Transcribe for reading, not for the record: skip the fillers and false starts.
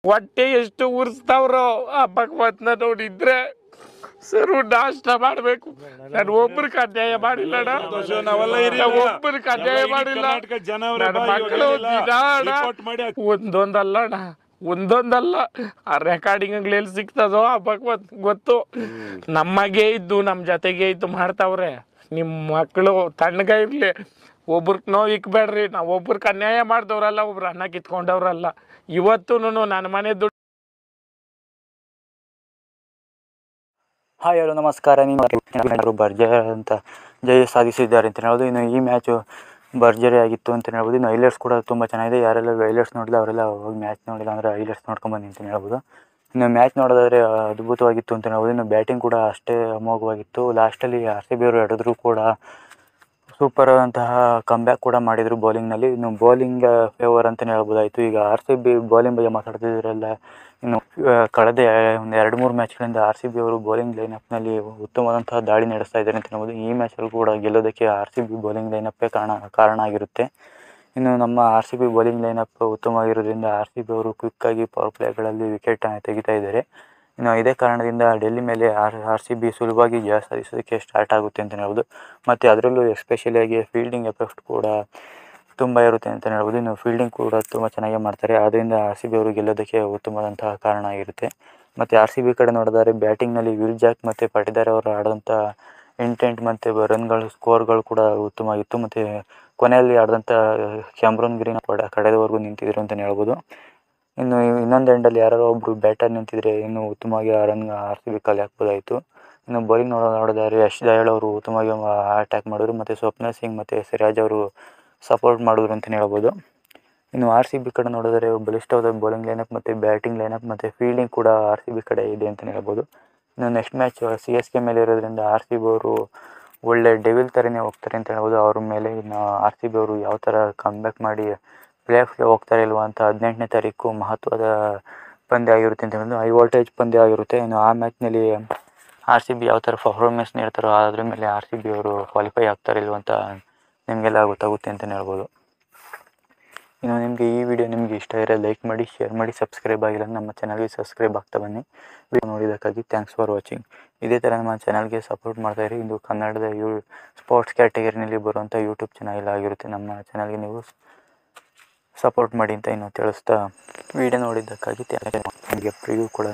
ಹೊಟ್ಟೆ ಎಷ್ಟು ಉರ್ಸ್ತಾವ್ರೋ ಆ ಭಗವಂತನ ನೋಡಿದ್ರೆ ಸರ್ ನಾಷ್ಟ ಮಾಡ್ಬೇಕು. ನಾನು ಒಬ್ಬರಿಗೆ ಅನ್ಯಾಯ ಮಾಡಿಲ್ಲ, ಒಬ್ಬರಿಗೆ ಅನ್ಯಾಯ ಮಾಡಿಲ್ಲ. ನನ್ನ ಮಕ್ಕಳು ದಿನ ಒಂದೊಂದಲ್ಲ ಅಣ್ಣ, ಒಂದೊಂದಲ್ಲ. ಆ ರೆಕಾರ್ಡಿಂಗ್ ಎಲ್ಲಿ ಸಿಗ್ತದೋ ಆ ಭಗವಂತ ಗೊತ್ತು. ನಮಗೆ ಇದ್ದು ನಮ್ಮ ಜೊತೆಗೆ ಇದ್ದು ಮಾಡ್ತಾವ್ರೆ. ನಿಮ್ಮ ಮಕ್ಕಳು ತಣ್ಣಗ ಇರ್ಲಿ, ಒಬ್ರಿಗೆ ನೋವು ಇಕ್ಬೇಡ್ರಿ. ನಾವು ಒಬ್ರಿಗೆ ಅನ್ಯಾಯ ಮಾಡಿದವ್ರಲ್ಲ, ಒಬ್ರು ಅನ್ನ ಕಿತ್ಕೊಂಡವ್ರಲ್ಲ. ಇವತ್ತು ನನ್ನ ಮನೆ ದುಡ್ಡು. ಹಾಯ್, ಹಲೋ, ನಮಸ್ಕಾರ. ನೀವು ಭರ್ಜರಿ ಅಂತ ಜಯ ಸಾಧಿಸಿದ್ದಾರೆ ಅಂತ ಹೇಳ್ಬೋದು. ಇನ್ನು ಈ ಮ್ಯಾಚು ಭರ್ಜರಿ ಆಗಿತ್ತು ಅಂತ ಹೇಳ್ಬೋದು. ಇನ್ನು ಹೈಲೈಟ್ಸ್ ಕೂಡ ತುಂಬ ಚೆನ್ನಾಗಿದೆ. ಯಾರೆಲ್ಲ ಹೈಲೈಟ್ಸ್ ನೋಡಿಲ್ಲ ಅವರೆಲ್ಲ ಹೋಗಿ ಮ್ಯಾಚ್ ನೋಡಿಲ್ಲ ಅಂದರೆ ಹೈಲೈಟ್ಸ್ ನೋಡ್ಕೊಂಬಂದು ಅಂತ ಹೇಳ್ಬೋದು. ಇನ್ನು ಮ್ಯಾಚ್ ನೋಡೋದಾದರೆ ಅದ್ಭುತವಾಗಿತ್ತು ಅಂತ ಹೇಳ್ಬೋದು. ಇನ್ನು ಬ್ಯಾಟಿಂಗ್ ಕೂಡ ಅಷ್ಟೇ ಅಮೋಘವಾಗಿತ್ತು. ಲಾಸ್ಟಲ್ಲಿ RCB ಅವರು ಹಿಡಿದ್ರು ಕೂಡ ಸೂಪರ್ ಆದಂತಹ ಕಮ್ಬ್ಯಾಕ್ ಕೂಡ ಮಾಡಿದರು ಬೌಲಿಂಗ್ನಲ್ಲಿ. ಇನ್ನು ಬೌಲಿಂಗ್ ಫೇವರ್ ಅಂತಲೇ ಹೇಳ್ಬೋದಾಯಿತು. ಈಗ RCB ಬೌಲಿಂಗ್ ಬಗ್ಗೆ ಮಾತಾಡ್ತಿದ್ರಲ್ಲ, ಇನ್ನು ಕಳೆದ ಒಂದು 2-3 ಮ್ಯಾಚ್ಗಳಿಂದ RCB ಅವರು ಬೌಲಿಂಗ್ ಲೈನಪ್ನಲ್ಲಿ ಉತ್ತಮವಾದಂತಹ ದಾಳಿ ನಡೆಸ್ತಾ ಇದ್ದಾರೆ ಅಂತ ಹೇಳ್ಬೋದು. ಈ ಮ್ಯಾಚಲ್ಲಿ ಕೂಡ ಗೆಲ್ಲೋದಕ್ಕೆ RCB ಬೌಲಿಂಗ್ ಲೈನಪ್ಪೇ ಕಾರಣ ಆಗಿರುತ್ತೆ. ಇನ್ನು ನಮ್ಮ RCB ಬೌಲಿಂಗ್ ಲೈನಪ್ ಉತ್ತಮವಾಗಿರೋದ್ರಿಂದ RCB ಅವರು ಕ್ವಿಕ್ಕಾಗಿ ಪವರ್ ಪ್ಲೇಗಳಲ್ಲಿ ವಿಕೆಟ್ ತೆಗಿತಾ ಇದ್ದಾರೆ. ಇನ್ನು ಇದೇ ಕಾರಣದಿಂದ ಡೆಲ್ಲಿ ಮೇಲೆ RCB ಸುಲಭವಾಗಿ ಜಯ ಸಾಧಿಸೋದಕ್ಕೆ ಸ್ಟಾರ್ಟ್ ಆಗುತ್ತೆ ಅಂತಲೇ ಹೇಳ್ಬೋದು. ಮತ್ತು ಅದರಲ್ಲೂ ಎಸ್ಪೆಷಲಿಯಾಗಿ ಫೀಲ್ಡಿಂಗ್ ಎಫೆಕ್ಟ್ ಕೂಡ ತುಂಬ ಇರುತ್ತೆ ಅಂತಲೇ ಹೇಳ್ಬೋದು. ಇನ್ನು ಫೀಲ್ಡಿಂಗ್ ಕೂಡ ತುಂಬ ಚೆನ್ನಾಗಿ ಮಾಡ್ತಾರೆ. ಆದ್ದರಿಂದ RCB ಅವರು ಗೆಲ್ಲೋದಕ್ಕೆ ಉತ್ತಮವಾದಂತಹ ಕಾರಣ ಆಗಿರುತ್ತೆ. ಮತ್ತು RCB ಕಡೆ ನೋಡಿದರೆ ಬ್ಯಾಟಿಂಗ್ನಲ್ಲಿ ವಿಲ್ ಜಾಕ್ ಮತ್ತು ಪಟಿದಾರ್ ಅವರು ಆಡಿದಂಥ ಇಂಟೆಂಟ್ ಮತ್ತು ರನ್ಗಳು ಸ್ಕೋರ್ಗಳು ಕೂಡ ಉತ್ತಮವಾಗಿತ್ತು. ಮತ್ತು ಕೊನೆಯಲ್ಲಿ ಆಡಿದಂಥ ಕ್ಯಾಮ್ರನ್ ಗ್ರೀನ್ ಕಡೆಯವರೆಗೂ ನಿಂತಿದ್ರು ಅಂತಲೇ ಹೇಳ್ಬೋದು. ಇನ್ನು ಇನ್ನೊಂದು ಎಂಡಲ್ಲಿ ಯಾರೋ ಒಬ್ಬರು ಬ್ಯಾಟರ್ ನಿಂತಿದ್ರೆ ಇನ್ನೂ ಉತ್ತಮವಾಗಿ ಆ ರನ್ RCB ಕಲೆ ಹಾಕ್ಬೋದಾಯಿತು. ಇನ್ನು ಬೌಲಿಂಗ್ ನೋಡಿದರೆ ಯಶ್ ದಯಾಳ್ ಅವರು ಉತ್ತಮವಾಗಿ ಅಟ್ಯಾಕ್ ಮಾಡಿದ್ರು. ಮತ್ತು ಸ್ವಪ್ನ ಸಿಂಗ್ ಮತ್ತು ಸಿರಾಜ್ ಅವರು ಸಪೋರ್ಟ್ ಮಾಡಿದ್ರು ಅಂತಲೇ ಹೇಳ್ಬೋದು. ಇನ್ನು RCB ಕಡೆ ನೋಡಿದರೆ ಬಲಿಷ್ಠವಾದ ಬೌಲಿಂಗ್ ಲೈನಪ್ ಮತ್ತು ಬ್ಯಾಟಿಂಗ್ ಲೈನಪ್ ಮತ್ತು ಫೀಲ್ಡಿಂಗ್ ಕೂಡ RCB ಕಡೆ ಇದೆ ಅಂತಲೇ ಹೇಳ್ಬೋದು. ಇನ್ನು ನೆಕ್ಸ್ಟ್ ಮ್ಯಾಚ್ CSK ಮೇಲೆ ಇರೋದ್ರಿಂದ RCB ಅವರು ಒಳ್ಳೆ ಡೆವಿಲ್ ಥರನೇ ಹೋಗ್ತಾರೆ ಅಂತ ಹೇಳ್ಬೋದು. ಅವ್ರ ಮೇಲೆ ಇನ್ನು RCB ಅವರು ಯಾವ ಥರ ಕಮ್ಬ್ಯಾಕ್ ಮಾಡಿ ಪ್ಲೇ ಆಫ್ಗೆ ಹೋಗ್ತಾರೆ ಇಲ್ವಾ ಅಂತ 18ನೇ ತಾರೀಕು ಮಹತ್ವದ ಪಂದ್ಯ ಆಗಿರುತ್ತೆ ಅಂತ ಹೇಳ್ಬೋದು. ಹೈ ವೋಲ್ಟೇಜ್ ಪಂದ್ಯ ಆಗಿರುತ್ತೆ. ಇನ್ನು ಆ ಮ್ಯಾಚ್ನಲ್ಲಿ RCB ಯಾವ ಥರ ಪರ್ಫಾರ್ಮೆನ್ಸ್ ನೀಡ್ತಾರೋ ಅದ್ರ ಮೇಲೆ RCB ಅವರು ಕ್ವಾಲಿಫೈ ಆಗ್ತಾರೆ ಇಲ್ವ ಅಂತ ನಿಮಗೆಲ್ಲ ಗೊತ್ತಾಗುತ್ತೆ ಅಂತಲೇ ಹೇಳ್ಬೋದು. ಇನ್ನು ನಿಮಗೆ ಈ ವಿಡಿಯೋ ನಿಮಗೆ ಇಷ್ಟ ಇರೋ ಲೈಕ್ ಮಾಡಿ, ಶೇರ್ ಮಾಡಿ, ಸಬ್ಸ್ಕ್ರೈಬ್ ಆಗಿಲ್ಲ ನಮ್ಮ ಚಾನಲ್ಗೆ ಸಬ್ಸ್ಕ್ರೈಬ್ ಆಗ್ತಾ ಬನ್ನಿ. ವಿಡಿಯೋ ನೋಡಿದ್ದಕ್ಕಾಗಿ ಥ್ಯಾಂಕ್ಸ್ ಫಾರ್ ವಾಚಿಂಗ್. ಇದೇ ಥರ ನಮ್ಮ ಚಾನಲ್ಗೆ ಸಪೋರ್ಟ್ ಮಾಡ್ತಾಯಿರಿ. ಇದು ಕನ್ನಡದ ಸ್ಪೋರ್ಟ್ಸ್ ಕ್ಯಾಟಗರಿನಲ್ಲಿ ಬರುವಂಥ ಯೂಟ್ಯೂಬ್ ಚಾನಲ್ ಆಗಿರುತ್ತೆ. ನಮ್ಮ ಚಾನಲ್ಗೆ ನೀವು ಸಪೋರ್ಟ್ ಮಾಡಿ ಅಂತ ಇನ್ನು ತಿಳಿಸ್ತಾ ವಿಡಿಯೋ ನೋಡಿದ್ದಕ್ಕಾಗಿ ಥ್ಯಾಂಕ್ಸ್. ನಿಮಗೆ ಪ್ರಿವ್ಯೂ ಕೂಡ